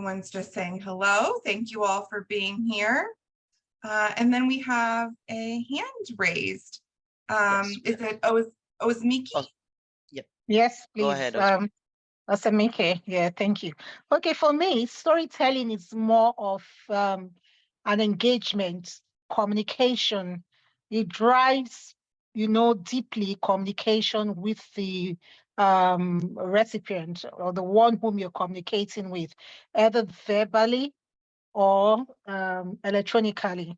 Everyone's just saying hello. Thank you all for being here. And then we have a hand raised. Is it Osmiki? Oh, yep. Yes, please. Go ahead. Osamike. Yeah, thank you. Okay, for me, storytelling is more of an engagement, communication. It drives, deeply communication with the recipient or the one whom you're communicating with, either verbally or electronically.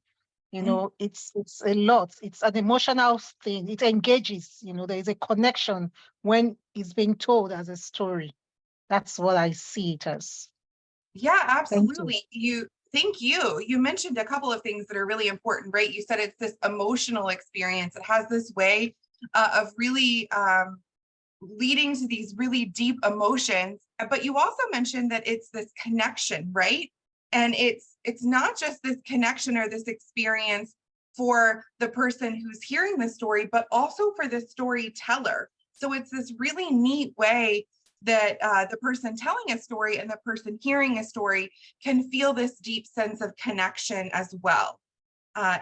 It's a lot. It's an emotional thing. It engages, there is a connection when it's being told as a story. That's what I see it as. Yeah, Thank you. absolutely. Thank you. You mentioned a couple of things that are really important, right? You said it's this emotional experience. It has this way of really leading to these really deep emotions. But you also mentioned that it's this connection, right? And it's not just this connection or this experience for the person who's hearing the story, but also for the storyteller. So it's this really neat way that the person telling a story and the person hearing a story can feel this deep sense of connection as well.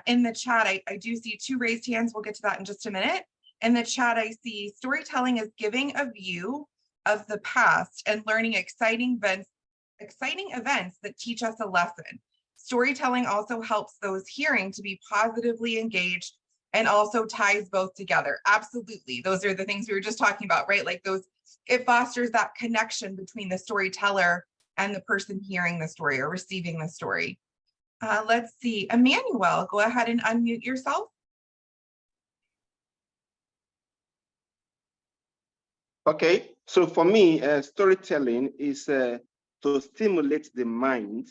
In the chat, I do see 2 raised hands. We'll get to that in just a minute. In the chat, I see storytelling is giving a view of the past and learning exciting events that teach us a lesson. Storytelling also helps those hearing to be positively engaged and also ties both together. Absolutely. Those are the things we were just talking about, right? Like it fosters that connection between the storyteller and the person hearing the story or receiving the story. Let's see, Emmanuel, go ahead and unmute yourself. Okay, so for me, storytelling is to stimulate the mind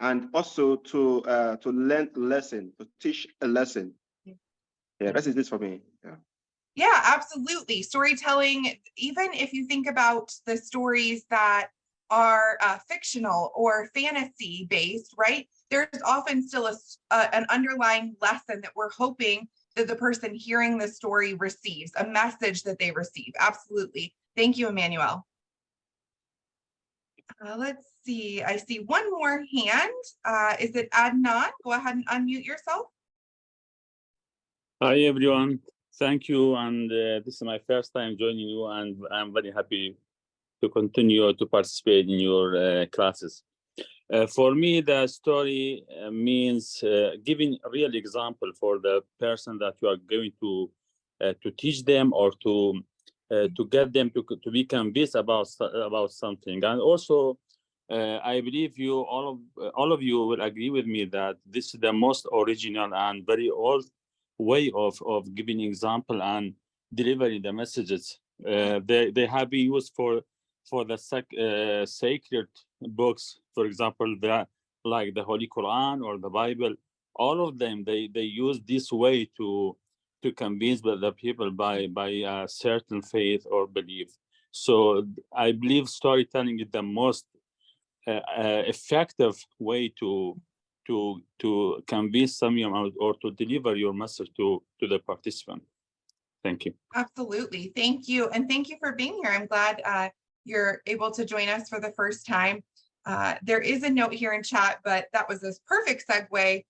and also to learn a lesson, to teach a lesson. Yeah, that is this for me. Yeah, absolutely. Storytelling, even if you think about the stories that are fictional or fantasy based, right? There's often still an underlying lesson that we're hoping that the person hearing the story receives, a message that they receive. Absolutely. Thank you, Emmanuel. Let's see. I see one more hand. Is it Adnan? Go ahead and unmute yourself. Hi, everyone. Thank you. And this is my first time joining you, and I'm very happy to continue to participate in your classes. For me, the story means giving a real example for the person that you are going to teach them or to get them to be convinced about something. And also, I believe all of you will agree with me that this is the most original and very old way of giving example and delivering the messages. They have been used for the sacred books, for example, like the Holy Quran or the Bible. All of them, they use this way to convince the people by a certain faith or belief. So I believe storytelling is the most effective way to convince someone or to deliver your message to the participant. Thank you. Absolutely. Thank you. And thank you for being here. I'm glad you're able to join us for the first time. There is a note here in chat, but that was this perfect segue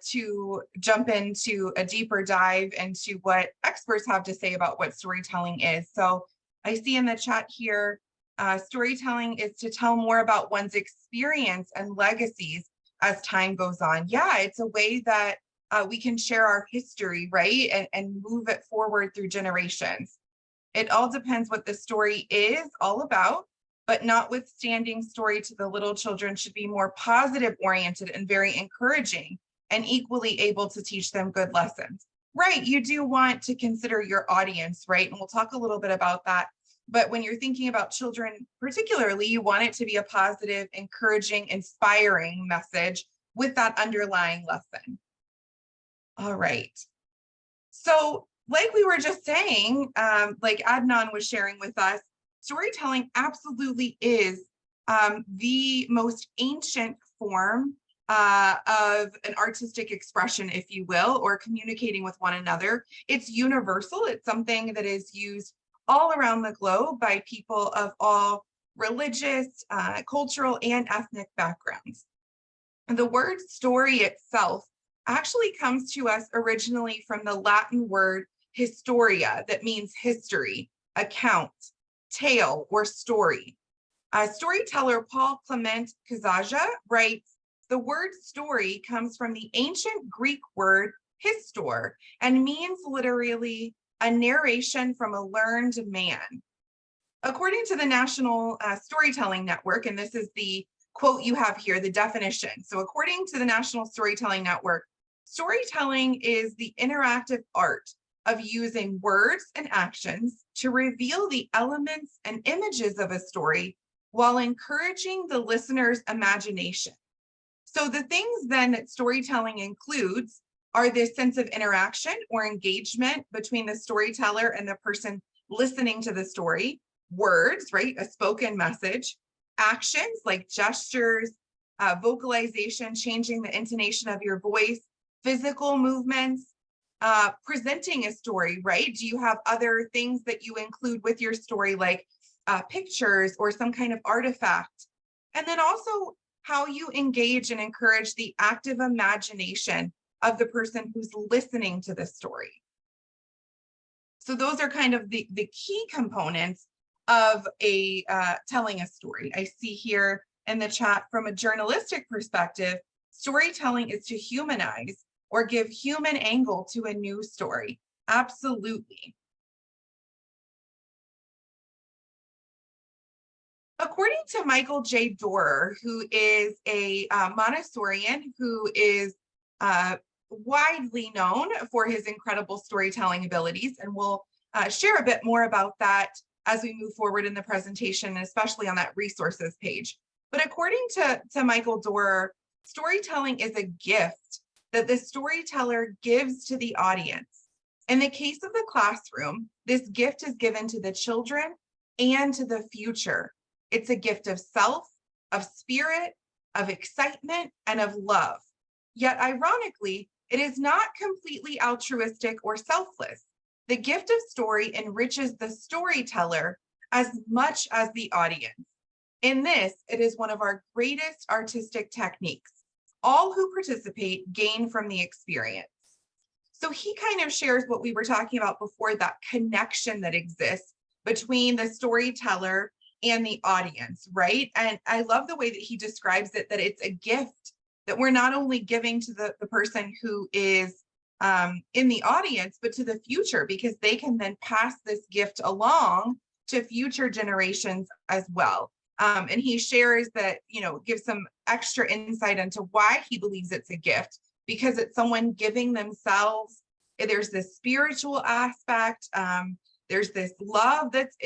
to jump into a deeper dive into what experts have to say about what storytelling is. So I see in the chat here, storytelling is to tell more about one's experience and legacies as time goes on. Yeah, it's a way that we can share our history, right? And move it forward through generations. It all depends what the story is all about, but notwithstanding, story to the little children should be more positive oriented and very encouraging and equally able to teach them good lessons. Right, you do want to consider your audience, right? And we'll talk a little bit about that. But when you're thinking about children, particularly, you want it to be a positive, encouraging, inspiring message with that underlying lesson. All right. So like we were just saying, like Adnan was sharing with us, storytelling absolutely is the most ancient form of an artistic expression, if you will, or communicating with one another. It's universal. It's something that is used all around the globe by people of all religious, cultural, and ethnic backgrounds. And the word story itself actually comes to us originally from the Latin word historia, that means history, account, tale, or story. Storyteller Paul Clement Kazaja writes, the word story comes from the ancient Greek word histor and means literally a narration from a learned man. According to the National Storytelling Network, and this is the quote you have here, the definition. So according to the National Storytelling Network, storytelling is the interactive art of using words and actions to reveal the elements and images of a story while encouraging the listener's imagination. So the things then that storytelling includes are this sense of interaction or engagement between the storyteller and the person listening to the story, words, right, a spoken message, actions like gestures, vocalization, changing the intonation of your voice, physical movements, presenting a story, right? Do you have other things that you include with your story, like pictures or some kind of artifact? And then also how you engage and encourage the active imagination of the person who's listening to the story. So those are kind of the key components of a telling a story. I see here in the chat, from a journalistic perspective, storytelling is to humanize or give human angle to a news story. Absolutely. According to Michael J. Dorer, who is a Montessorian who is widely known for his incredible storytelling abilities, and we'll share a bit more about that as we move forward in the presentation, especially on that resources page. But according to Michael Dorer, storytelling is a gift that the storyteller gives to the audience. In the case of the classroom, this gift is given to the children and to the future. It's a gift of self, of spirit, of excitement, and of love. Yet ironically, it is not completely altruistic or selfless. The gift of story enriches the storyteller as much as the audience. In this, it is one of our greatest artistic techniques. All who participate gain from the experience. So he kind of shares what we were talking about before, that connection that exists between the storyteller and the audience, right? And I love the way that he describes it, that it's a gift that we're not only giving to the person who is in the audience, but to the future, because they can then pass this gift along to future generations as well. And he shares that, gives some extra insight into why he believes it's a gift, because it's someone giving themselves. There's this spiritual aspect. There's this love that's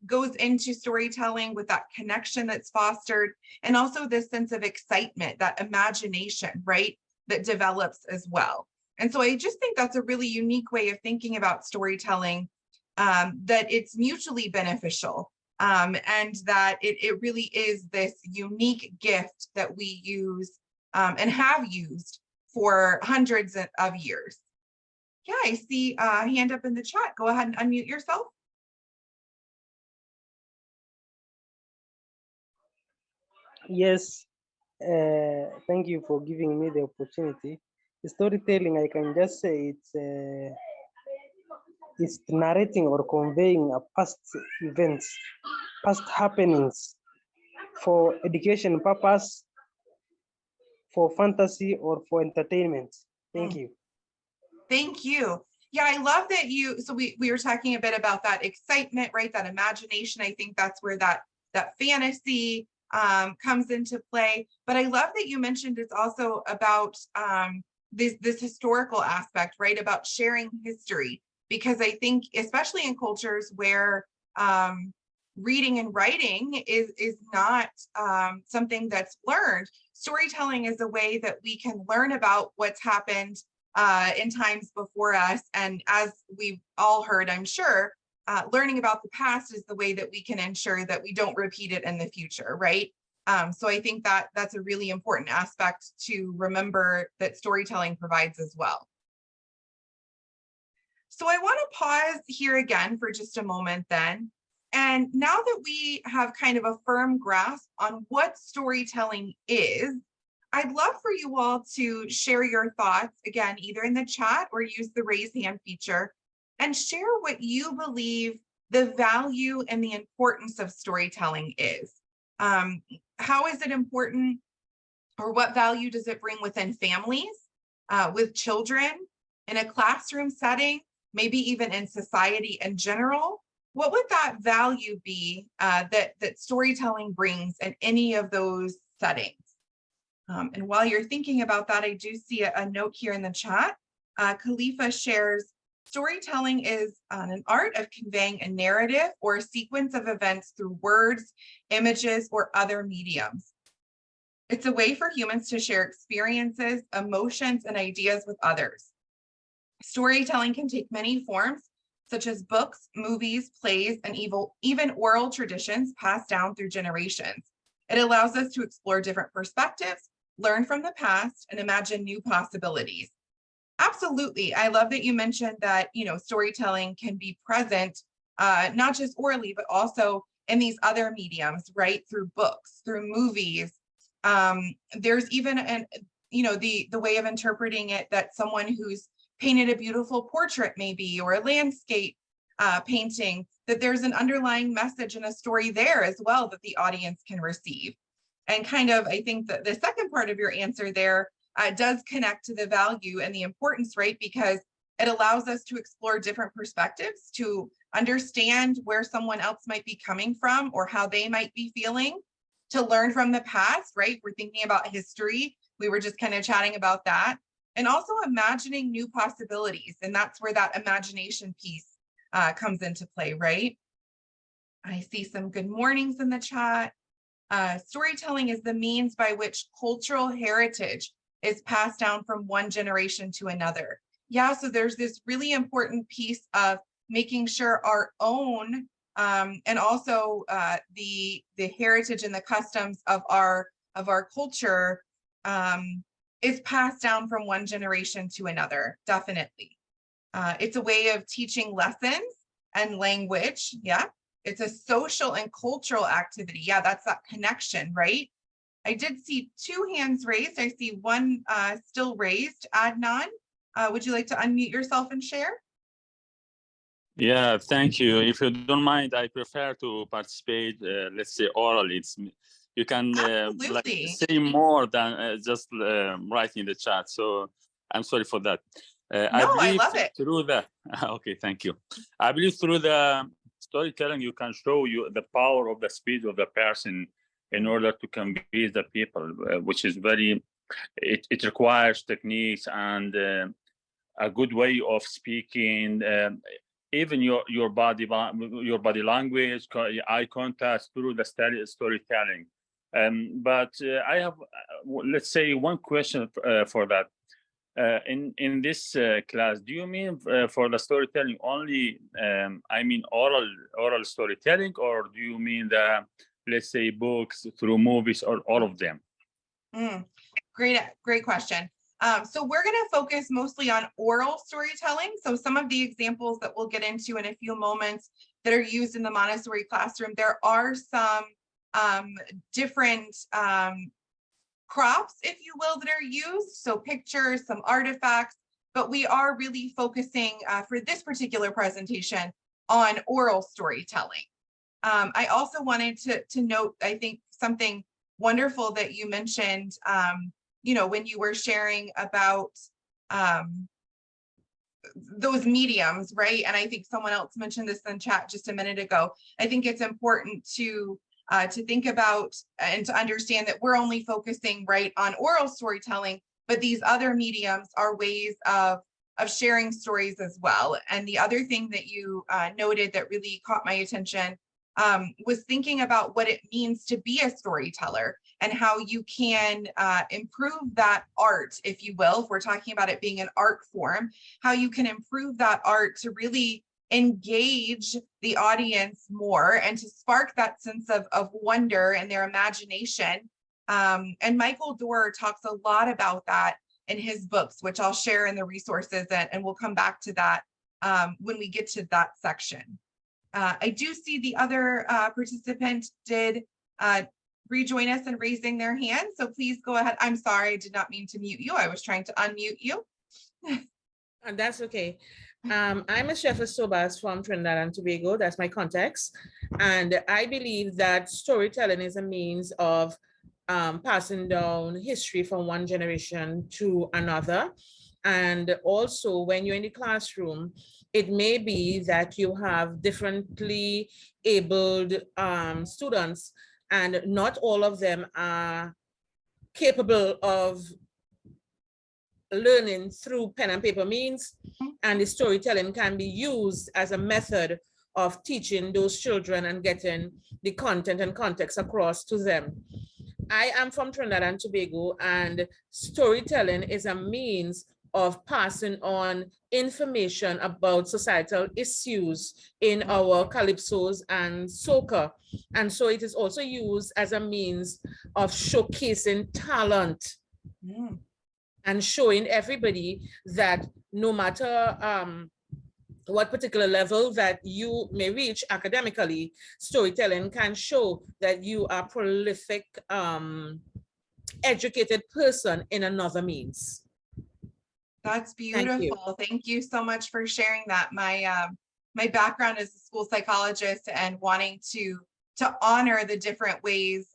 goes into storytelling with that connection that's fostered, and also this sense of excitement, that imagination, right, that develops as well. And so I just think that's a really unique way of thinking about storytelling, that it's mutually beneficial, and that it really is this unique gift that we use and have used for hundreds of years. Yeah, I see a hand up in the chat. Go ahead and unmute yourself. Yes, thank you for giving me the opportunity. Storytelling, I can just say it's narrating or conveying a past events, past happenings for education purpose, for fantasy, or for entertainment. Thank you. Thank you. Yeah, I love that so we were talking a bit about that excitement, right? That imagination. I think that's where that fantasy comes into play. But I love that you mentioned it's also about this historical aspect, right? About sharing history, because I think especially in cultures where reading and writing is not something that's learned, storytelling is a way that we can learn about what's happened in times before us. And as we've all heard, I'm sure, learning about the past is the way that we can ensure that we don't repeat it in the future, right? So I think that that's a really important aspect to remember that storytelling provides as well. So I want to pause here again for just a moment then And now that we have kind of a firm grasp on what storytelling is, I'd love for you all to share your thoughts, again, either in the chat or use the raise hand feature, and share what you believe the value and the importance of storytelling is. How is it important, or what value does it bring within families, with children, in a classroom setting, maybe even in society in general? What would that value be that storytelling brings in any of those settings? And while you're thinking about that, I do see a note here in the chat. Khalifa shares, storytelling is an art of conveying a narrative or a sequence of events through words, images, or other mediums. It's a way for humans to share experiences, emotions, and ideas with others. Storytelling can take many forms, such as books, movies, plays, and even oral traditions passed down through generations. It allows us to explore different perspectives, learn from the past, and imagine new possibilities. Absolutely. I love that you mentioned that, storytelling can be present, not just orally, but also in these other mediums, right? Through books, through movies. There's even the way of interpreting it that someone who's painted a beautiful portrait maybe, or a landscape painting, that there's an underlying message and a story there as well that the audience can receive. And kind of, I think that the second part of your answer there does connect to the value and the importance, right? Because it allows us to explore different perspectives, to understand where someone else might be coming from or how they might be feeling, to learn from the past, right? We're thinking about history. We were just kind of chatting about that. And also imagining new possibilities. And that's where that imagination piece comes into play, right? I see some good mornings in the chat. Storytelling is the means by which cultural heritage is passed down from one generation to another. Yeah, so there's this really important piece of making sure our own and also the heritage and the customs of our culture is passed down from one generation to another, definitely. It's a way of teaching lessons and language, yeah. It's a social and cultural activity. Yeah, that's that connection, right? I did see 2 hands raised. I see one still raised. Adnan, would you like to unmute yourself and share? Yeah, thank you. If you don't mind, I prefer to participate, let's say orally. You can say more than just writing in the chat. So I'm sorry for that. I love it. Through the, okay, thank you. I believe through the storytelling, you can show you the power of the speech of the person in order to convey the people, which is it requires techniques and a good way of speaking, even your body language, eye contact through the storytelling. But I have, let's say, one question for that. In this class, do you mean for the storytelling only, I mean oral storytelling, or do you mean the, let's say, books through movies, or all of them? Great question. So we're going to focus mostly on oral storytelling. So some of the examples that we'll get into in a few moments that are used in the Montessori classroom, there are some different props, if you will, that are used. So pictures, some artifacts, but we are really focusing for this particular presentation on oral storytelling. I also wanted to note, I think, something wonderful that you mentioned, when you were sharing about those mediums, right? And I think someone else mentioned this in chat just a minute ago. I think it's important to think about and to understand that we're only focusing right on oral storytelling, but these other mediums are ways of sharing stories as well. And the other thing that you noted that really caught my attention was thinking about what it means to be a storyteller and how you can improve that art, if you will, if we're talking about it being an art form, how you can improve that art to really engage the audience more and to spark that sense of wonder and their imagination. And Michael Dorr talks a lot about that in his books, which I'll share in the resources, and we'll come back to that when we get to that section. I do see the other participant did rejoin us and raising their hand. So please go ahead. I'm sorry, I did not mean to mute you. I was trying to unmute you. And that's okay. I'm a chef of Sobas from Trinidad and Tobago. That's my context. And I believe that storytelling is a means of passing down history from one generation to another. And also when you're in the classroom, it may be that you have differently abled students, and not all of them are capable of learning through pen and paper means, and the storytelling can be used as a method of teaching those children and getting the content and context across to them. I am from Trinidad and Tobago, and storytelling is a means of passing on information about societal issues in our calypsos and soca. And so it is also used as a means of showcasing talent and showing everybody that no matter what particular level that you may reach academically, storytelling can show that you are a prolific, educated person in another means. That's beautiful. Thank you so much for sharing that. My background is a school psychologist, and wanting to honor the different ways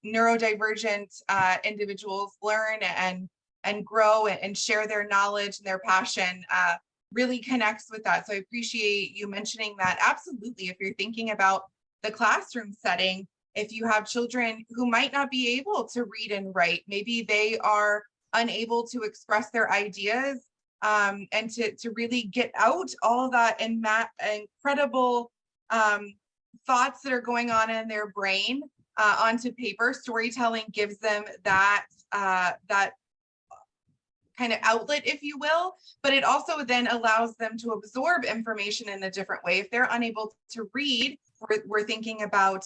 neurodivergent individuals learn and grow and share their knowledge and their passion really connects with that. So I appreciate you mentioning that. Absolutely. If you're thinking about the classroom setting, if you have children who might not be able to read and write, maybe they are unable to express their ideas and to really get out all of that incredible thoughts that are going on in their brain onto paper. Storytelling gives them that kind of outlet, if you will, but it also then allows them to absorb information in a different way. If they're unable to read, we're thinking about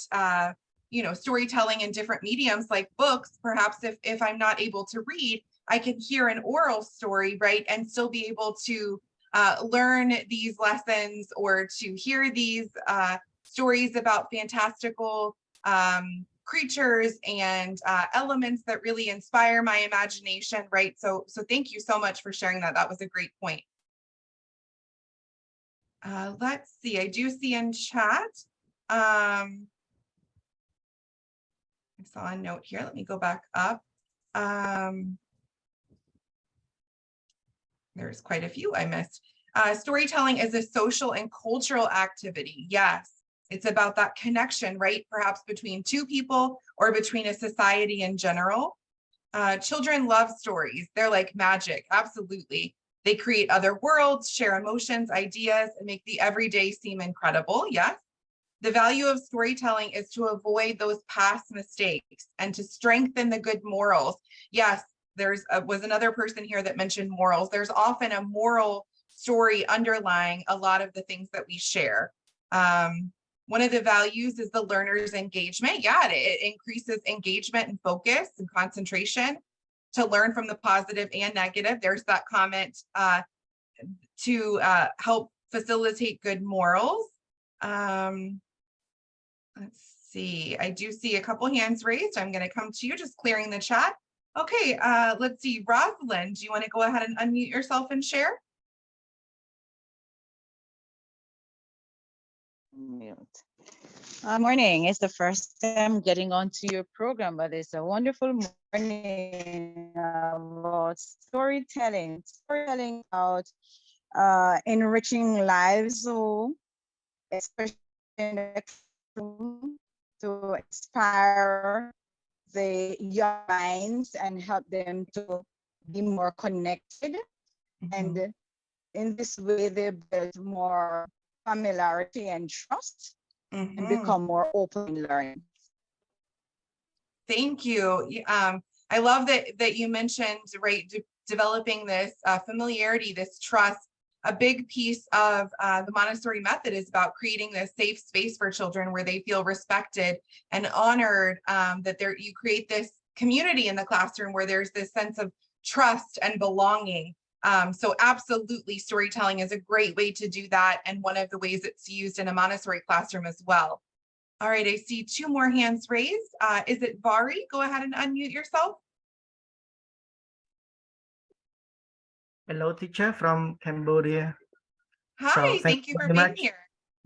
storytelling in different mediums like books. Perhaps if I'm not able to read, I can hear an oral story, right, and still be able to learn these lessons, or to hear these stories about fantastical creatures and elements that really inspire my imagination, right? So thank you so much for sharing that. That was a great point. Let's see, I do see in chat. I saw a note here. Let me go back up. There's quite a few I missed. Storytelling is a social and cultural activity. Yes, it's about that connection, right? Perhaps between two people or between a society in general. Children love stories. They're like magic. Absolutely. They create other worlds, share emotions, ideas, and make the everyday seem incredible. Yes. The value of storytelling is to avoid those past mistakes and to strengthen the good morals. Yes, was another person here that mentioned morals. There's often a moral story underlying a lot of the things that we share. One of the values is the learner's engagement. Yeah, it increases engagement and focus and concentration to learn from the positive and negative. There's that comment to help facilitate good morals. Let's see, I do see a couple hands raised. I'm going to come to you, just clearing the chat. Okay, let's see, Rosalind, do you want to go ahead and unmute yourself and share? Morning. It's the first time getting onto your program, but it's a wonderful morning about storytelling about enriching lives, so especially in the classroom, to inspire the young minds and help them to be more connected. And in this way, they build more familiarity and trust and become more open in learning. Thank you. I love that you mentioned, right, developing this familiarity, this trust. A big piece of the Montessori method is about creating this safe space for children where they feel respected and honored, that you create this community in the classroom where there's this sense of trust and belonging. So absolutely, storytelling is a great way to do that, and one of the ways it's used in a Montessori classroom as well. All right, I see 2 more hands raised. Is it Vari? Go ahead and unmute yourself. Hello, teacher from Cambodia. Hi, thank you for being here.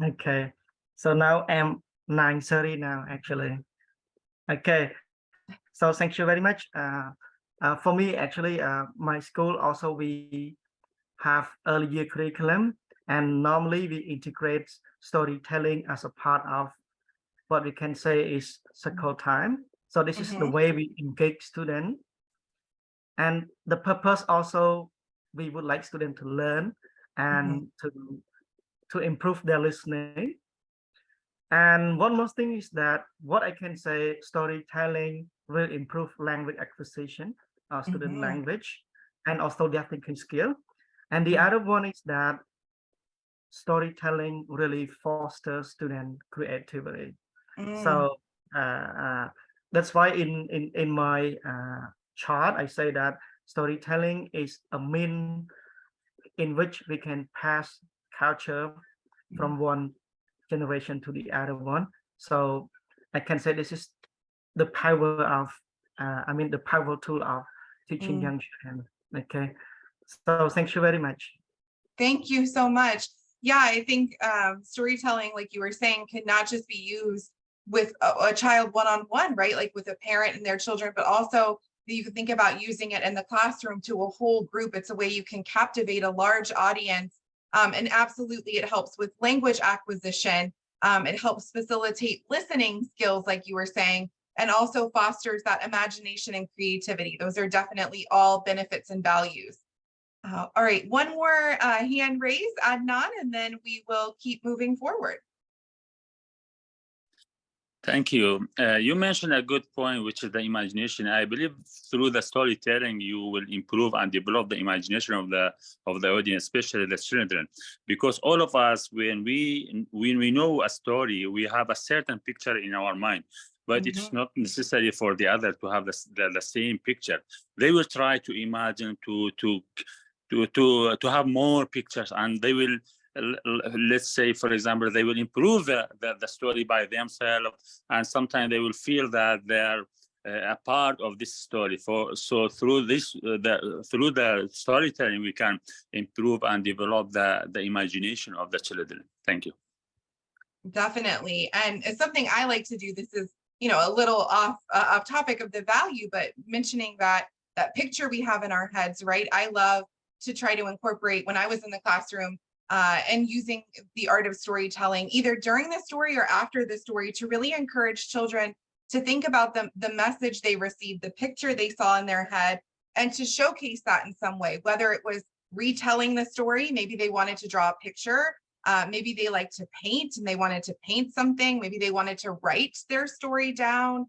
Okay, so now I'm 9:30 now, actually. Okay, so thank you very much. For me, actually, my school also we have early year curriculum, and normally we integrate storytelling as a part of what we can say is circle time. So this is the way we engage students, and the purpose also we would like students to learn and to improve their listening. And one more thing is that what I can say, storytelling will improve language acquisition, student language, and also their thinking skill. And the other one is that storytelling really fosters student creativity. So that's why in my chart, I say that storytelling is a mean in which we can pass culture from one generation to the other one. So I can say this is the power of, the powerful tool of teaching young children. Okay, so thank you very much. Thank you so much. Yeah, I think storytelling, like you were saying, can not just be used with a child one-on-one, right? Like with a parent and their children, but also you can think about using it in the classroom to a whole group. It's a way you can captivate a large audience. And absolutely, it helps with language acquisition. It helps facilitate listening skills, like you were saying, and also fosters that imagination and creativity. Those are definitely all benefits and values. All right, one more hand raised, Adnan, and then we will keep moving forward. Thank you. You mentioned a good point, which is the imagination. I believe through the storytelling, you will improve and develop the imagination of the audience, especially the children, because all of us, when we know a story, we have a certain picture in our mind, but it's not necessary for the other to have the same picture. They will try to imagine to have more pictures, and they will. Let's say, for example, they will improve the story by themselves, and sometimes they will feel that they're a part of this story. So through this, through the storytelling, we can improve and develop the imagination of the children. Thank you. Definitely, and it's something I like to do. This is, a little off topic of the value, but mentioning that picture we have in our heads, right? I love to try to incorporate when I was in the classroom. And using the art of storytelling, either during the story or after the story, to really encourage children to think about the message they received, the picture they saw in their head, and to showcase that in some way, whether it was retelling the story, maybe they wanted to draw a picture, maybe they like to paint and they wanted to paint something, maybe they wanted to write their story down.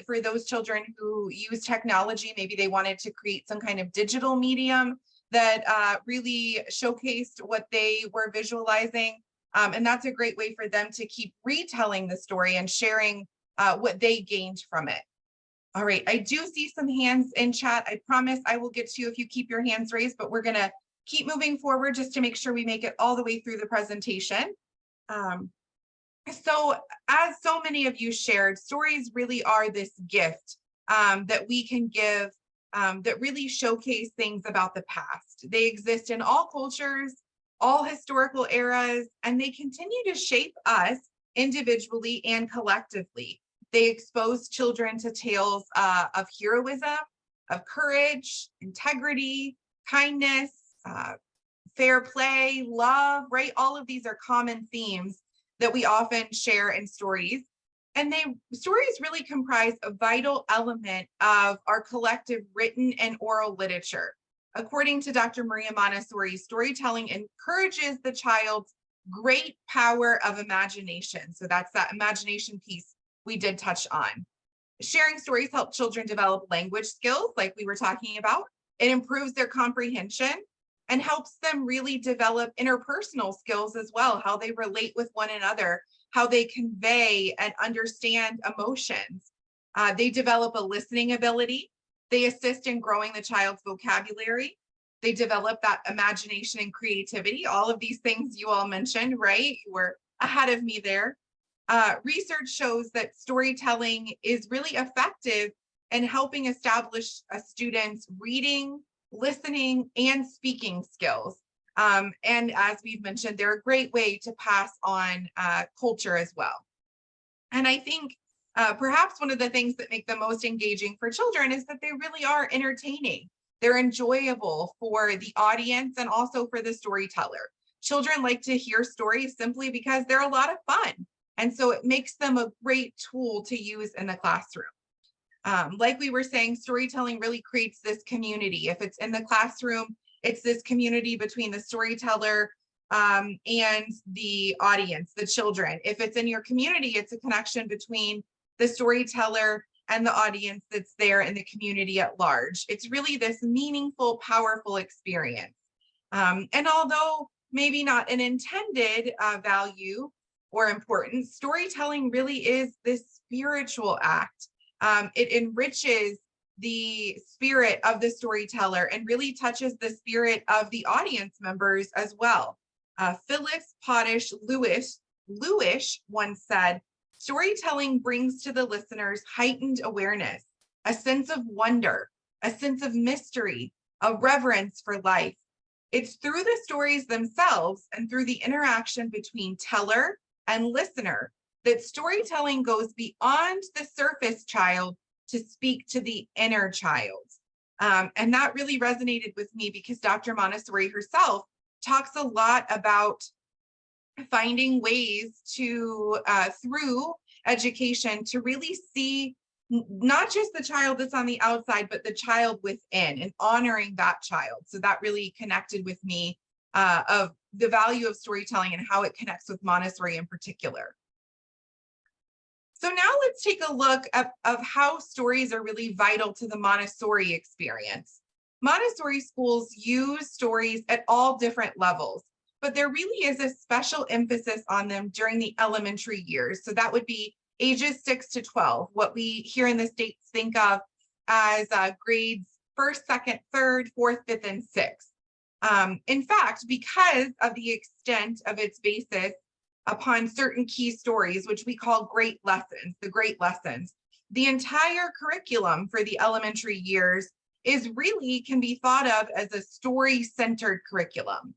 For those children who use technology, maybe they wanted to create some kind of digital medium that really showcased what they were visualizing. And that's a great way for them to keep retelling the story and sharing what they gained from it. All right, I do see some hands in chat. I promise I will get to you if you keep your hands raised, but we're gonna keep moving forward just to make sure we make it all the way through the presentation. So as so many of you shared, stories really are this gift that we can give that really showcase things about the past. They exist in all cultures, all historical eras, and they continue to shape us individually and collectively. They expose children to tales of heroism, of courage, integrity, kindness, fair play, love, right? All of these are common themes that we often share in stories. And stories really comprise a vital element of our collective written and oral literature. According to Dr. Maria Montessori, storytelling encourages the child's great power of imagination. So that's that imagination piece we did touch on. Sharing stories help children develop language skills, like we were talking about. It improves their comprehension and helps them really develop interpersonal skills as well, how they relate with one another, how they convey and understand emotions. They develop a listening ability. They assist in growing the child's vocabulary. They develop that imagination and creativity. All of these things you all mentioned, right? You were ahead of me there. Research shows that storytelling is really effective in helping establish a student's reading, listening, and speaking skills. And as we've mentioned, they're a great way to pass on culture as well. And I think perhaps one of the things that make them most engaging for children is that they really are entertaining. They're enjoyable for the audience and also for the storyteller. Children like to hear stories simply because they're a lot of fun. And so it makes them a great tool to use in the classroom. Like we were saying, storytelling really creates this community. If it's in the classroom, it's this community between the storyteller and the audience, the children. If it's in your community, it's a connection between the storyteller and the audience that's there in the community at large. It's really this meaningful, powerful experience. And although maybe not an intended value or importance, storytelling really is this spiritual act. It enriches the spirit of the storyteller and really touches the spirit of the audience members as well. Phyllis Potash Lewis once said, storytelling brings to the listeners heightened awareness, a sense of wonder, a sense of mystery, a reverence for life. It's through the stories themselves and through the interaction between teller and listener that storytelling goes beyond the surface child to speak to the inner child. And that really resonated with me because Dr. Montessori herself talks a lot about finding ways to, through education, to really see not just the child that's on the outside, but the child within and honoring that child. So that really connected with me of the value of storytelling and how it connects with Montessori in particular. So now let's take a look of how stories are really vital to the Montessori experience. Montessori schools use stories at all different levels, but there really is a special emphasis on them during the elementary years. So that would be ages 6 to 12, what we here in the States think of as grades 1st, 2nd, 3rd, 4th, 5th, and 6th. In fact, because of the extent of its basis upon certain key stories, which we call great lessons, the great lessons, the entire curriculum for the elementary years is really can be thought of as a story-centered curriculum.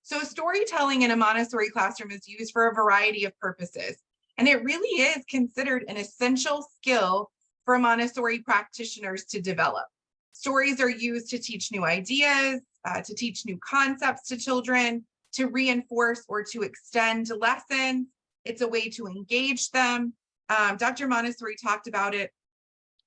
So storytelling in a Montessori classroom is used for a variety of purposes, and it really is considered an essential skill for Montessori practitioners to develop. Stories are used to teach new ideas, to teach new concepts to children, to reinforce or to extend lessons. It's a way to engage them. Dr. Montessori talked about it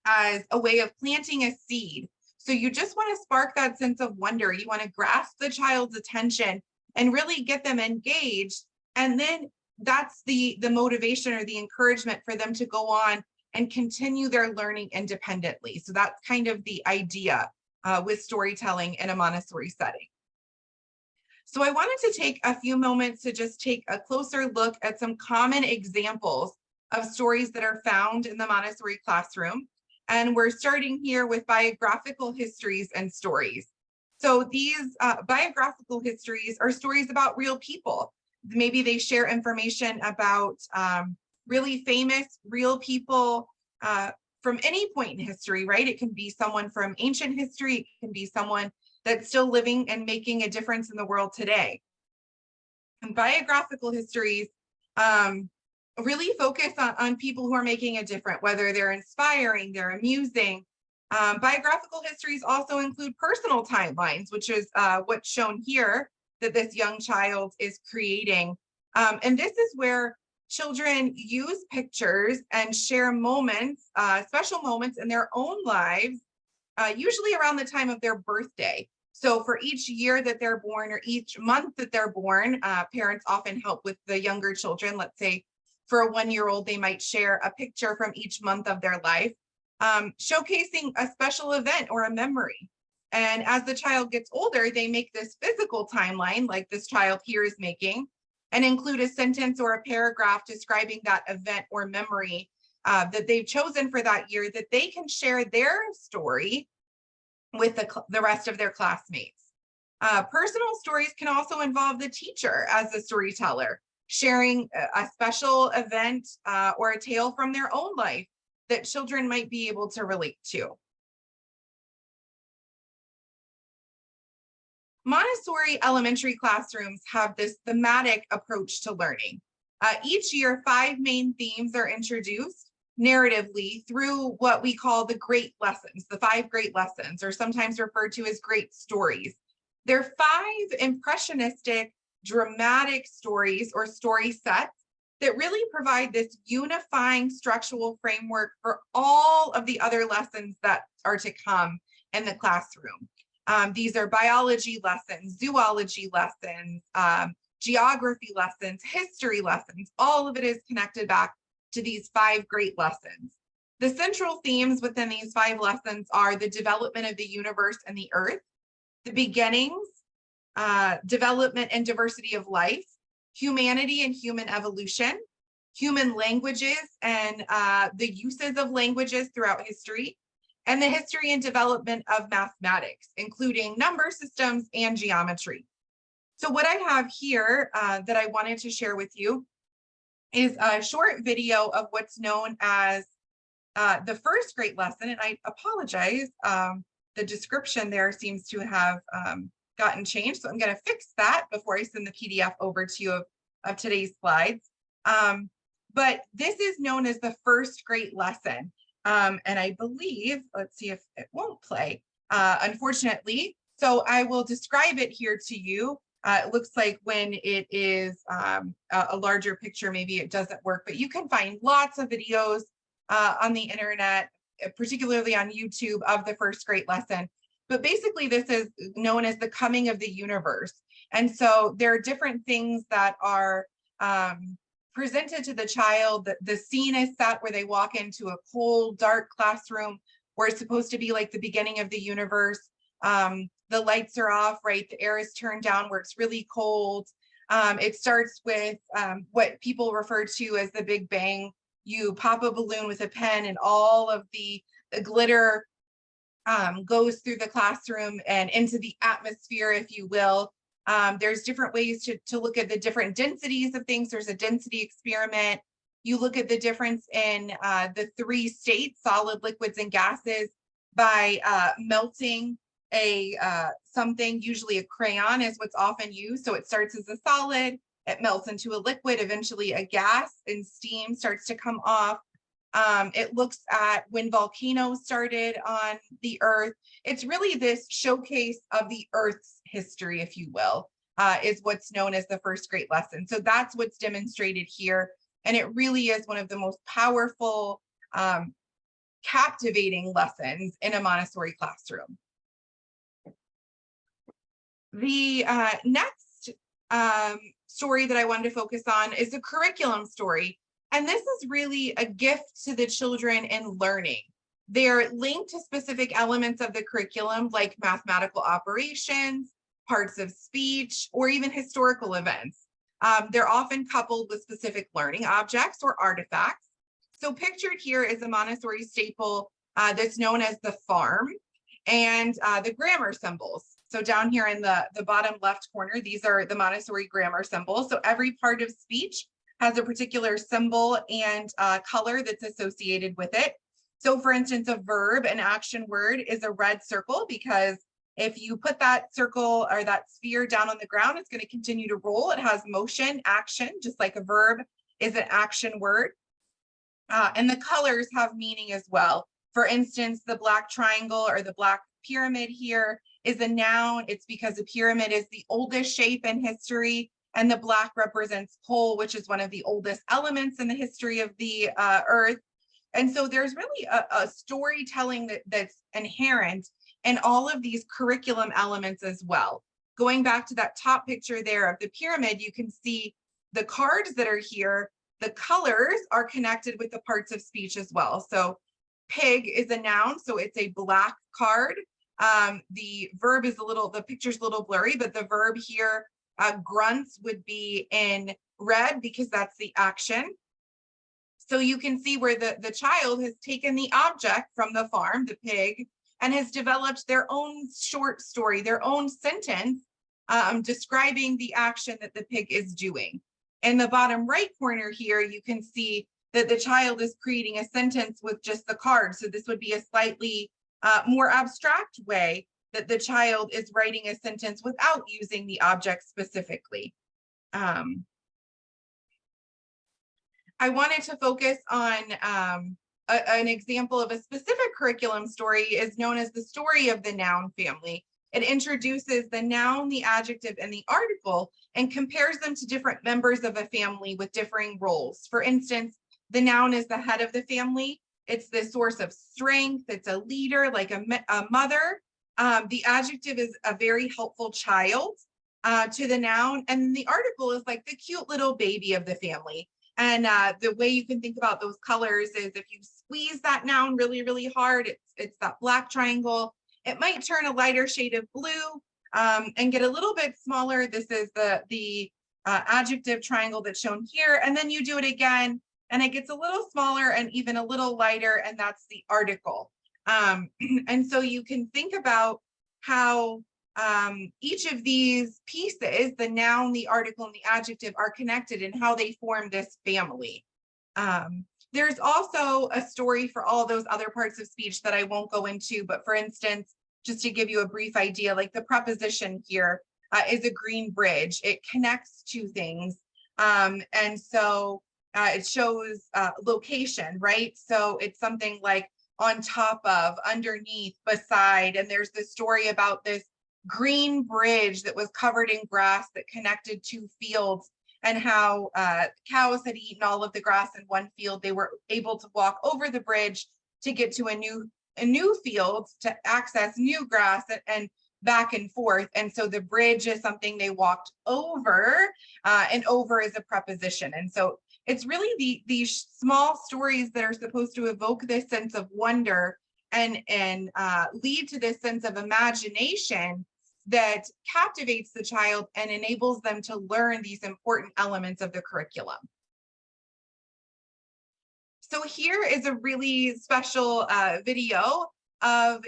as a way of planting a seed. So you just want to spark that sense of wonder. You want to grasp the child's attention and really get them engaged. And then that's the motivation or the encouragement for them to go on and continue their learning independently. So that's kind of the idea with storytelling in a Montessori setting. So I wanted to take a few moments to just take a closer look at some common examples of stories that are found in the Montessori classroom. And we're starting here with biographical histories and stories. So these biographical histories are stories about real people. Maybe they share information about really famous real people from any point in history, right? It can be someone from ancient history, it can be someone that's still living and making a difference in the world today. And biographical histories really focus on people who are making a difference, whether they're inspiring, they're amusing. Biographical histories also include personal timelines, which is what's shown here that this young child is creating. And this is where children use pictures and share moments, special moments in their own lives, usually around the time of their birthday. So for each year that they're born or each month that they're born, parents often help with the younger children. Let's say for a 1-year-old, they might share a picture from each month of their life, showcasing a special event or a memory. And as the child gets older, they make this physical timeline like this child here is making and include a sentence or a paragraph describing that event or memory that they've chosen for that year that they can share their story with the rest of their classmates. Personal stories can also involve the teacher as the storyteller, sharing a special event or a tale from their own life that children might be able to relate to. Montessori elementary classrooms have this thematic approach to learning. Each year, 5 main themes are introduced narratively through what we call the great lessons, the 5 great lessons, or sometimes referred to as great stories. They're 5 impressionistic, dramatic stories or story sets that really provide this unifying structural framework for all of the other lessons that are to come in the classroom. These are biology lessons, zoology lessons, geography lessons, history lessons. All of it is connected back to these 5 great lessons. The central themes within these 5 lessons are the development of the universe and the earth, the beginnings, development and diversity of life, humanity and human evolution, human languages and the uses of languages throughout history, and the history and development of mathematics, including number systems and geometry. So what I have here that I wanted to share with you is a short video of what's known as the first great lesson. And I apologize, the description there seems to have gotten changed. So I'm going to fix that before I send the PDF over to you of today's slides. But this is known as the first great lesson. And I believe, let's see if it won't play, unfortunately. So I will describe it here to you. It looks like when it is a larger picture, maybe it doesn't work, but you can find lots of videos on the internet, particularly on YouTube, of the first great lesson. But basically, this is known as the coming of the universe. And so there are different things that are presented to the child. The scene is set where they walk into a cold, dark classroom where it's supposed to be like the beginning of the universe. The lights are off, right? The air is turned down where it's really cold. It starts with what people refer to as the Big Bang. You pop a balloon with a pen and all of the glitter goes through the classroom and into the atmosphere, if you will. There's different ways to look at the different densities of things. There's a density experiment. You look at the difference in the 3 states, solid, liquids, and gases, by melting something, usually a crayon is what's often used. So it starts as a solid, it melts into a liquid, eventually a gas, and steam starts to come off. It looks at when volcanoes started on the earth. It's really this showcase of the earth's history, if you will, is what's known as the first great lesson. So that's what's demonstrated here. And it really is one of the most powerful, captivating lessons in a Montessori classroom. The next story that I wanted to focus on is the curriculum story. And this is really a gift to the children in learning. They're linked to specific elements of the curriculum, like mathematical operations, parts of speech, or even historical events. They're often coupled with specific learning objects or artifacts. So pictured here is a Montessori staple that's known as the farm and the grammar symbols. So down here in the bottom left corner, these are the Montessori grammar symbols. So every part of speech has a particular symbol and color that's associated with it. So for instance, a verb, an action word, is a red circle, because if you put that circle or that sphere down on the ground, it's going to continue to roll. It has motion, action, just like a verb is an action word. And the colors have meaning as well. For instance, the black triangle or the black pyramid here is a noun. It's because a pyramid is the oldest shape in history, and the black represents coal, which is one of the oldest elements in the history of the earth. And so there's really a storytelling that's inherent in all of these curriculum elements as well. Going back to that top picture there of the pyramid, you can see the cards that are here. The colors are connected with the parts of speech as well. So pig is a noun, so it's a black card. The verb is the picture's a little blurry, but the verb here, grunts, would be in red because that's the action. So you can see where the child has taken the object from the farm, the pig, and has developed their own short story, their own sentence describing the action that the pig is doing. In the bottom right corner here, you can see that the child is creating a sentence with just the card. So this would be a slightly more abstract way that the child is writing a sentence without using the object specifically. I wanted to focus on an example of a specific curriculum story is known as the story of the noun family. It introduces the noun, the adjective, and the article and compares them to different members of a family with differing roles. For instance, the noun is the head of the family. It's the source of strength. It's a leader, like a mother. The adjective is a very helpful child to the noun. And the article is like the cute little baby of the family. And the way you can think about those colors is if you squeeze that noun really, really hard, it's that black triangle. It might turn a lighter shade of blue and get a little bit smaller. This is the adjective triangle that's shown here. And then you do it again and it gets a little smaller and even a little lighter, and that's the article. And so you can think about how each of these pieces, the noun, the article, and the adjective, are connected and how they form this family. There's also a story for all those other parts of speech that I won't go into, but for instance, just to give you a brief idea, like the preposition here is a green bridge. It connects two things. And so it shows location, right? So it's something like on top of, underneath, beside, and there's this story about this green bridge that was covered in grass that connected two fields, and how cows had eaten all of the grass in one field. They were able to walk over the bridge to get to a new field to access new grass and back and forth. And so the bridge is something they walked over, and over is a preposition. And so it's really these small stories that are supposed to evoke this sense of wonder and lead to this sense of imagination that captivates the child and enables them to learn these important elements of the curriculum. So here is a really special video of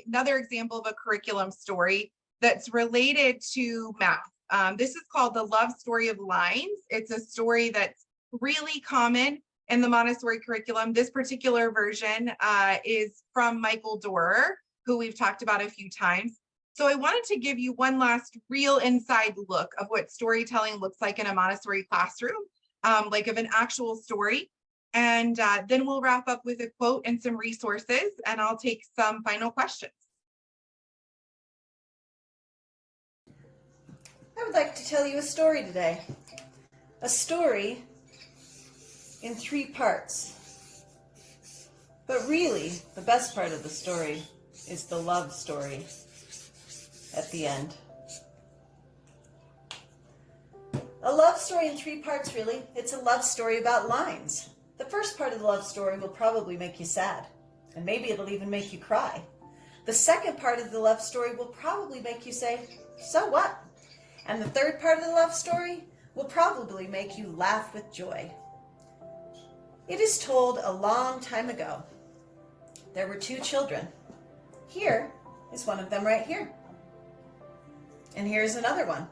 another example of a curriculum story that's related to math. This is called The Love Story of Lines. It's a story that's really common in the Montessori curriculum. This particular version is from Michael Dorer, who we've talked about a few times. So I wanted to give you one last real inside look of what storytelling looks like in a Montessori classroom, like of an actual story. And then we'll wrap up with a quote and some resources, and I'll take some final questions. I would like to tell you a story today. A story in 3 parts. But really, the best part of the story is the love story at the end. A love story in 3 parts, really. It's a love story about lines. The first part of the love story will probably make you sad, and maybe it'll even make you cry. The second part of the love story will probably make you say, so what? And the third part of the love story will probably make you laugh with joy. It is told a long time ago. There were 2 children. Here is one of them right here. And here's another one.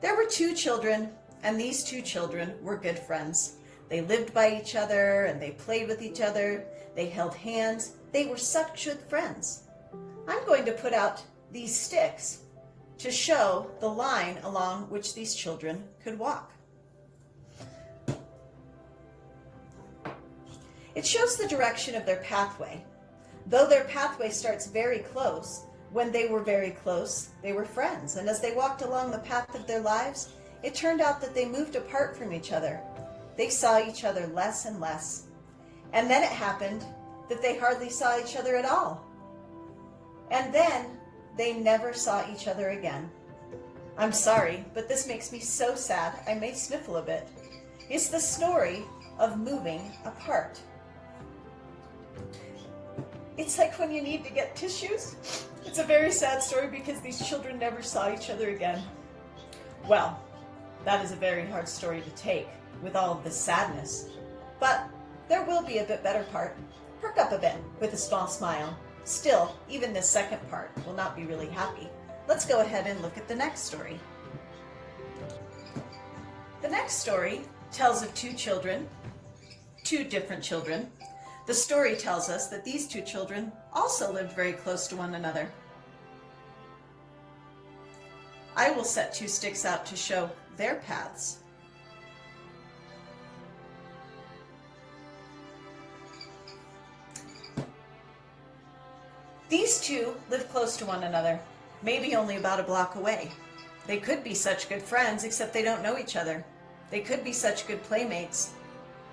There were 2 children, and these 2 children were good friends. They lived by each other, and they played with each other. They held hands. They were such good friends. I'm going to put out these sticks to show the line along which these children could walk. It shows the direction of their pathway. Though their pathway starts very close, when they were very close, they were friends. And as they walked along the path of their lives, it turned out that they moved apart from each other. They saw each other less and less. And then it happened that they hardly saw each other at all. And then they never saw each other again. I'm sorry, but this makes me so sad I may sniffle a bit. It's the story of moving apart. It's like when you need to get tissues. It's a very sad story because these children never saw each other again. Well, that is a very hard story to take with all of this sadness. But there will be a bit better part. Perk up a bit with a small smile. Still, even this second part will not be really happy. let's go ahead and look at the next story. The next story tells of two different children. The story tells us that these two children also lived very close to one another. I will set two sticks out to show their paths. These two live close to one another, maybe only about a block away. They could be such good friends, except they don't know each other. They could be such good playmates,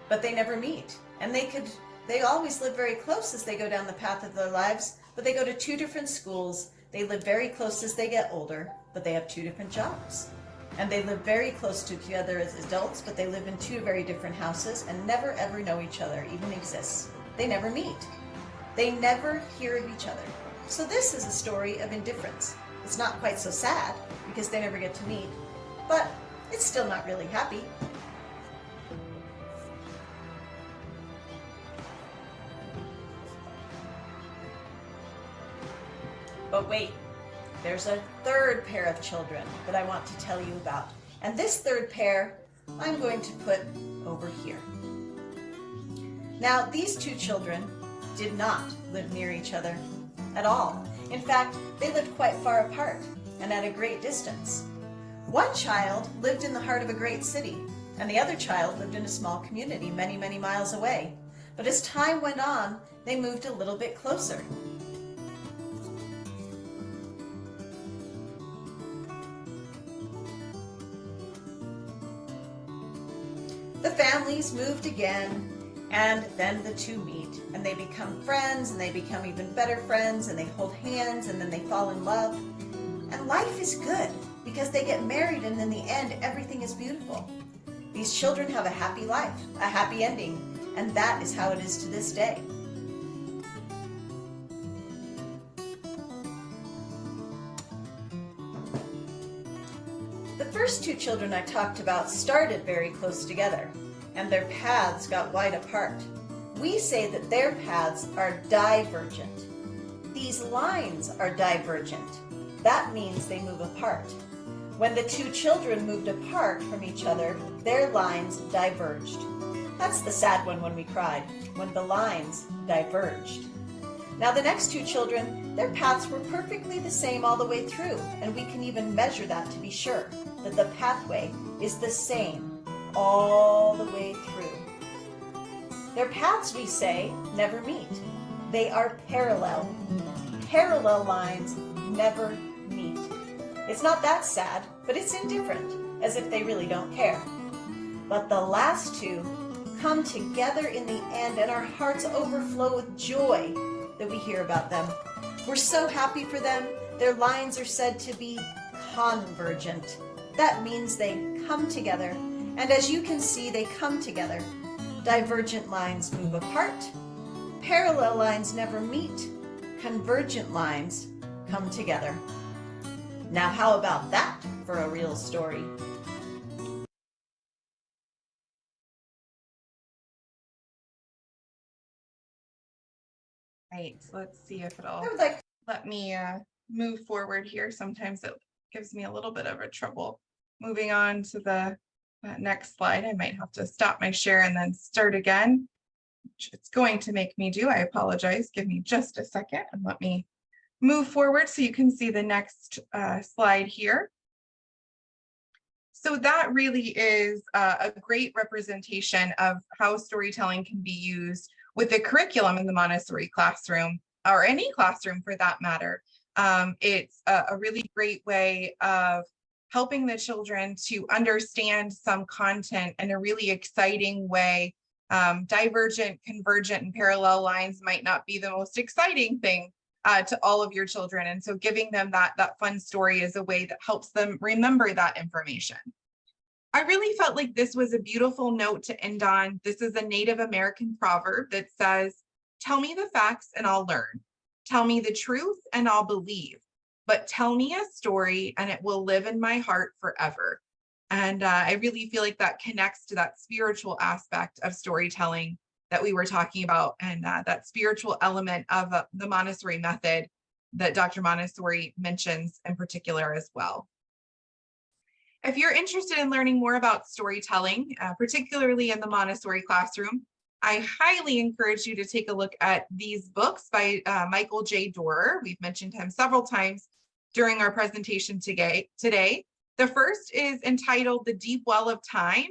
but they never meet. And they always live very close as they go down the path of their lives, but they go to two different schools. They live very close as they get older, but they have two different jobs. And they live very close together as adults, but they live in two very different houses and never ever know each other, even exist. They never meet. They never hear of each other. So this is a story of indifference. It's not quite so sad because they never get to meet, but it's still not really happy. But wait, there's a third pair of children that I want to tell you about. And this third pair, I'm going to put over here. Now, these two children did not live near each other at all. In fact, they lived quite far apart and at a great distance. One child lived in the heart of a great city, and the other child lived in a small community many, many miles away. But as time went on, they moved a little bit closer. The families moved again, and then the two meet, and they become friends, and they become even better friends, and they hold hands, and then they fall in love. And life is good, because they get married, and in the end, everything is beautiful. These children have a happy life, a happy ending, and that is how it is to this day. The first two children I talked about started very close together, and their paths got wide apart. We say that their paths are divergent. These lines are divergent. That means they move apart. When the two children moved apart from each other, their lines diverged. That's the sad one when we cried, when the lines diverged. Now the next two children, their paths were perfectly the same all the way through, and we can even measure that to be sure that the pathway is the same all the way through. Their paths, we say, never meet. They are parallel. Parallel lines never meet. It's not that sad, but it's indifferent, as if they really don't care. But the last two come together in the end, and our hearts overflow with joy that we hear about them. We're so happy for them. Their lines are said to be convergent. That means they come together, and as you can see, they come together. Divergent lines move apart. Parallel lines never meet. Convergent lines come together. Now, how about that for a real story? Right, so let's see if it'll I would like let me move forward here. Sometimes it gives me a little bit of a trouble. Moving on to the next slide, I might have to stop my share and then start again, which it's going to make me do. I apologize. Give me just a second and let me move forward so you can see the next slide here. So that really is a great representation of how storytelling can be used with the curriculum in the Montessori classroom, or any classroom for that matter. It's a really great way of helping the children to understand some content in a really exciting way. Divergent, convergent, and parallel lines might not be the most exciting thing to all of your children. And so giving them that fun story is a way that helps them remember that information. I really felt like this was a beautiful note to end on. This is a Native American proverb that says, "Tell me the facts and I'll learn. Tell me the truth and I'll believe. But tell me a story and it will live in my heart forever." And I really feel like that connects to that spiritual aspect of storytelling that we were talking about, and that spiritual element of the Montessori method. that Dr. Montessori mentions in particular as well. If you're interested in learning more about storytelling, particularly in the Montessori classroom, I highly encourage you to take a look at these books by Michael J. Dorer. We've mentioned him several times during our presentation today. The first is entitled The Deep Well of Time.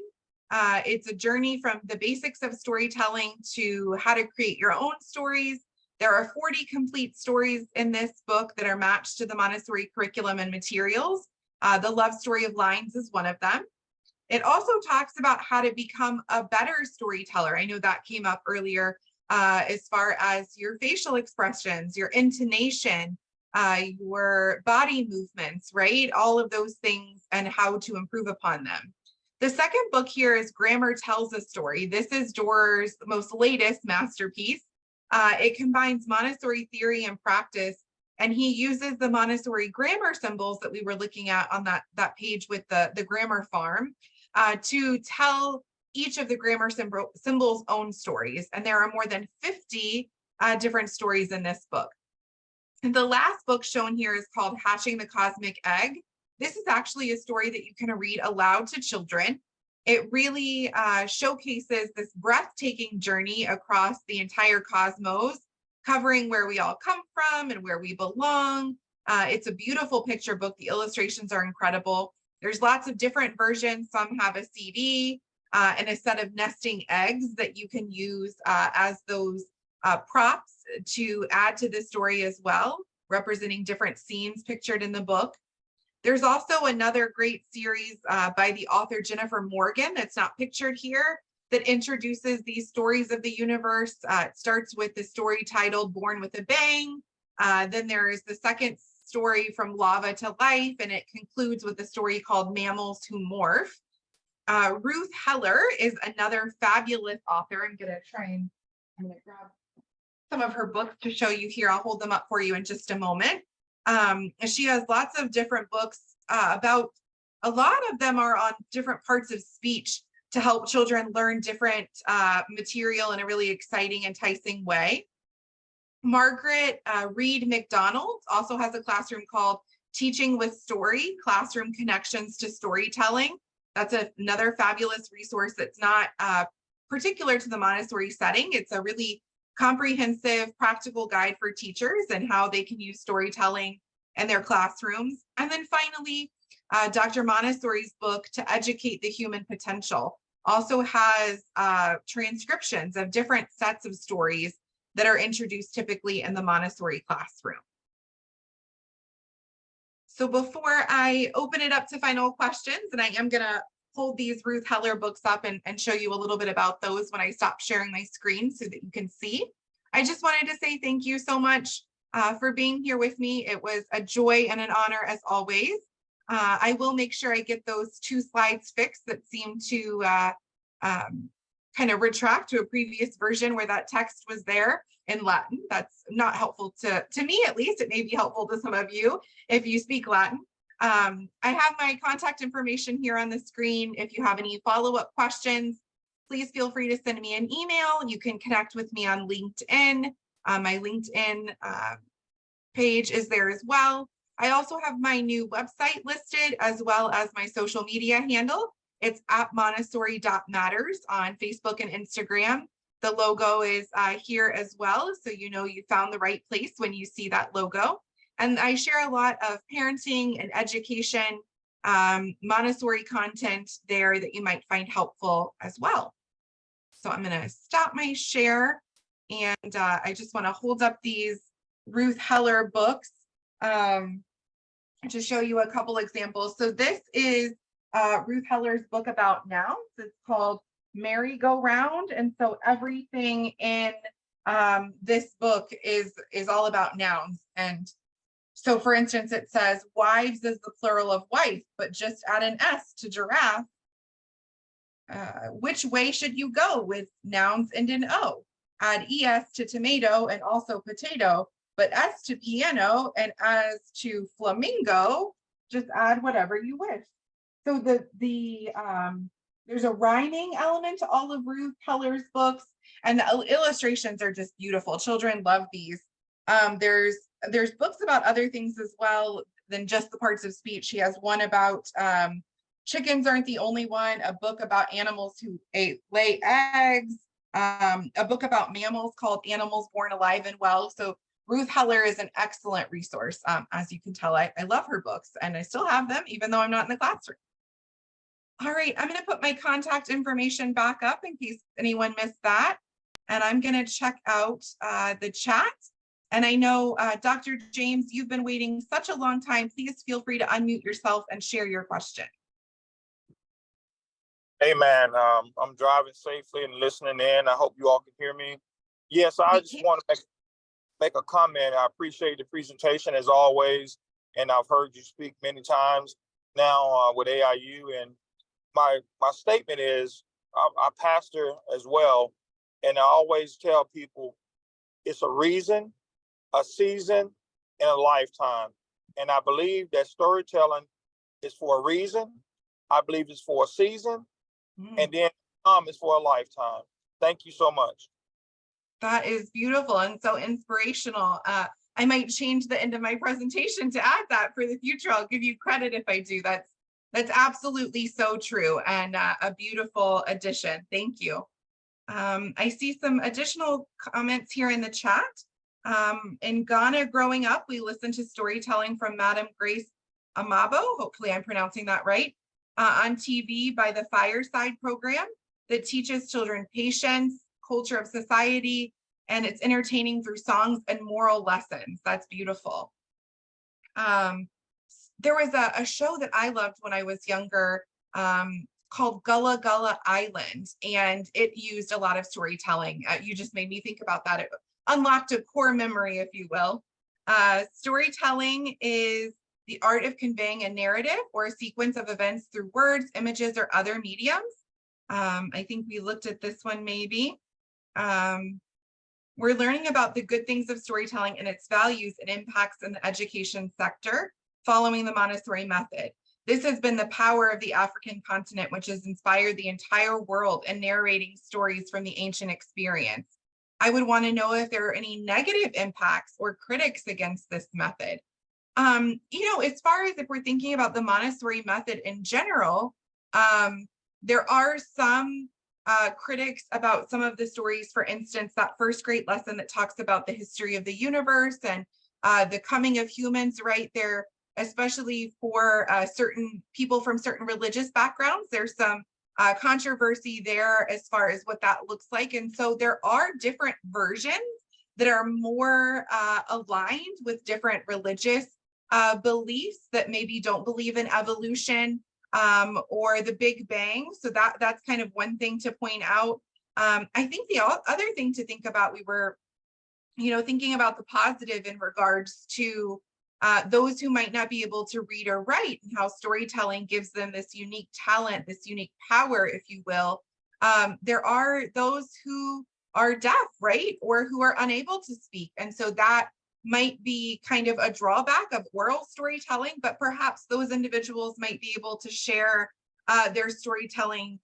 It's a journey from the basics of storytelling to how to create your own stories. There are 40 complete stories in this book that are matched to the Montessori curriculum and materials. The Love Story of Lines is one of them. It also talks about how to become a better storyteller. I know that came up earlier as far as your facial expressions, your intonation, your body movements, right? All of those things and how to improve upon them. The second book here is Grammar Tells a Story. This is Dorer's most latest masterpiece. It combines Montessori theory and practice, and he uses the Montessori grammar symbols that we were looking at on that page with the grammar farm to tell each of the grammar symbols' own stories. And there are more than 50 different stories in this book. And the last book shown here is called Hatching the Cosmic Egg. This is actually a story that you can read aloud to children. It really showcases this breathtaking journey across the entire cosmos, covering where we all come from and where we belong. It's a beautiful picture book. The illustrations are incredible. There's lots of different versions. Some have a CD and a set of nesting eggs that you can use as those props to add to the story as well, representing different scenes pictured in the book. There's also another great series by the author Jennifer Morgan that's not pictured here that introduces these stories of the universe. It starts with the story titled Born with a Bang. Then there is the second story From Lava to Life, and it concludes with a story called Mammals Who Morph. Ruth Heller is another fabulous author. I'm gonna grab some of her books to show you here. I'll hold them up for you in just a moment. She has lots of different books about, a lot of them are on different parts of speech to help children learn different material in a really exciting, enticing way. Margaret Reed McDonald also has a classroom called Teaching with Story, Classroom Connections to Storytelling. That's another fabulous resource that's not particular to the Montessori setting. It's a really comprehensive, practical guide for teachers and how they can use storytelling in their classrooms. And then finally, Dr. Montessori's book, To Educate the Human Potential, also has transcriptions of different sets of stories that are introduced typically in the Montessori classroom. So before I open it up to final questions, and I am gonna hold these Ruth Heller books up and show you a little bit about those when I stop sharing my screen so that you can see. I just wanted to say thank you so much for being here with me. It was a joy and an honor as always. I will make sure I get those 2 slides fixed that seem to kind of retract to a previous version where that text was there in Latin. That's not helpful to me, at least. It may be helpful to some of you if you speak Latin. I have my contact information here on the screen. If you have any follow-up questions, please feel free to send me an email. You can connect with me on LinkedIn. My LinkedIn page is there as well. I also have my new website listed as well as my social media handle. It's at montessori.matters on Facebook and Instagram. The logo is here as well, so you know you found the right place when you see that logo. And I share a lot of parenting and education, Montessori content there that you might find helpful as well. So I'm going to stop my share, and I just want to hold up these Ruth Heller books to show you a couple examples. So this is Ruth Heller's book about nouns. It's called Merry-Go-Round, and so everything in this book is all about nouns. And so, for instance, it says wives is the plural of wife, but just add an S to giraffe. Which way should you go with nouns end in O? Add ES to tomato and also potato, but S to piano, and as to flamingo, just add whatever you wish. So there's a rhyming element to all of Ruth Heller's books, and the illustrations are just beautiful. Children love these. There's books about other things as well than just the parts of speech. She has one about chickens aren't the only one, a book about animals who lay eggs, a book about mammals called Animals Born Alive and Well. So Ruth Heller is an excellent resource. As you can tell, I love her books and I still have them even though I'm not in the classroom. All right, I'm going to put my contact information back up in case anyone missed that. And I'm going to check out the chat. And I know, Dr. James, you've been waiting such a long time. Please feel free to unmute yourself and share your question. Hey, man, I'm driving safely and listening in. I hope you all can hear me. Yes, I just want to make a comment. I appreciate the presentation as always. And I've heard you speak many times now with AIU. And my statement is, I pastor as well. And I always tell people it's a reason, a season, and a lifetime. And I believe that storytelling is for a reason. I believe it's for a season. And then is for a lifetime. Thank you so much. That is beautiful and so inspirational. I might change the end of my presentation to add that for the future. I'll give you credit if I do. That's absolutely so true and a beautiful addition. Thank you. I see some additional comments here in the chat. In Ghana growing up, we listened to storytelling from Madam Grace Amabo, hopefully I'm pronouncing that right, on TV by the Fireside program that teaches children patience, culture of society, and it's entertaining through songs and moral lessons. That's beautiful. There was a show that I loved when I was younger called Gullah Gullah Island, and it used a lot of storytelling. You just made me think about that. It unlocked a core memory, if you will. Storytelling is the art of conveying a narrative or a sequence of events through words, images, or other mediums. I think we looked at this one maybe. We're learning about the good things of storytelling and its values and impacts in the education sector following the Montessori method. This has been the power of the African continent, which has inspired the entire world in narrating stories from the ancient experience. I would want to know if there are any negative impacts or critics against this method. You know, as far as if we're thinking about the Montessori method in general, there are some critics about some of the stories. For instance, that first grade lesson that talks about the history of the universe and the coming of humans, right there, especially for certain people from certain religious backgrounds. There's some controversy there as far as what that looks like. And so there are different versions that are more aligned with different religious beliefs that maybe don't believe in evolution or the Big Bang. So that's kind of one thing to point out. I think the other thing to think about, we were, you know, thinking about the positive in regards to those who might not be able to read or write, and how storytelling gives them this unique talent, this unique power, if you will. There are those who are deaf, right, or who are unable to speak. And so that might be kind of a drawback of oral storytelling, but perhaps those individuals might be able to share their storytelling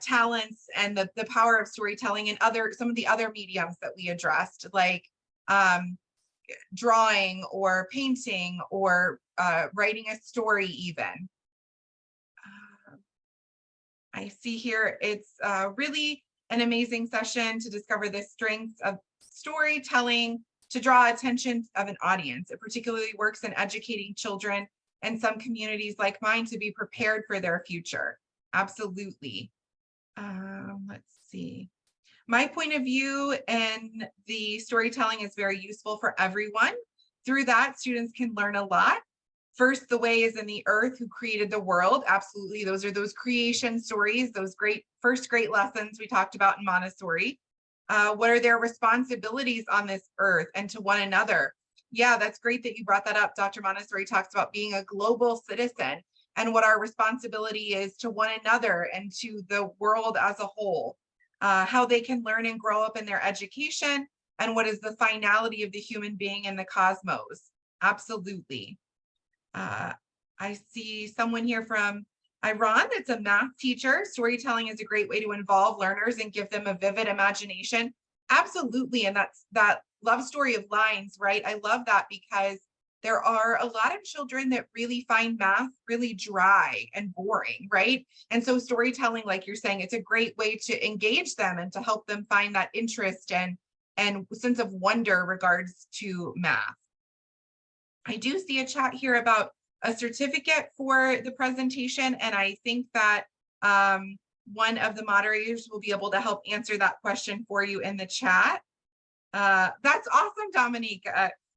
talents and the power of storytelling in some of the other mediums that we addressed, like drawing or painting or writing a story even. I see here it's really an amazing session to discover the strengths of storytelling to draw attention of an audience. It particularly works in educating children and some communities like mine to be prepared for their future. Absolutely. Let's see. My point of view in the storytelling is very useful for everyone. Through that, students can learn a lot. First, the way is in the earth who created the world. Absolutely, those are those creation stories, those first great lessons we talked about in Montessori. What are their responsibilities on this earth and to one another? Yeah, that's great that you brought that up. Dr. Montessori talks about being a global citizen and what our responsibility is to one another and to the world as a whole. How they can learn and grow up in their education, and what is the finality of the human being in the cosmos. Absolutely. I see someone here from Iran that's a math teacher. Storytelling is a great way to involve learners and give them a vivid imagination. Absolutely, and that love story of lines, right? I love that because there are a lot of children that really find math really dry and boring, right? And so storytelling, like you're saying, it's a great way to engage them and to help them find that interest and sense of wonder regards to math. I do see a chat here about a certificate for the presentation, and I think that one of the moderators will be able to help answer that question for you in the chat. That's awesome, Dominique.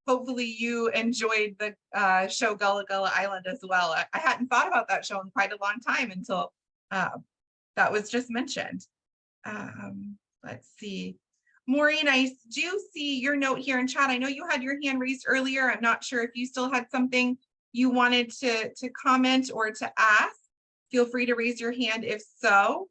Hopefully you enjoyed the show Gullah Gullah Island as well. I hadn't thought about that show in quite a long time until that was just mentioned. Let's see. Maureen, I do see your note here in chat. I know you had your hand raised earlier. I'm not sure if you still had something you wanted to comment or to ask. Feel free to raise your hand if so.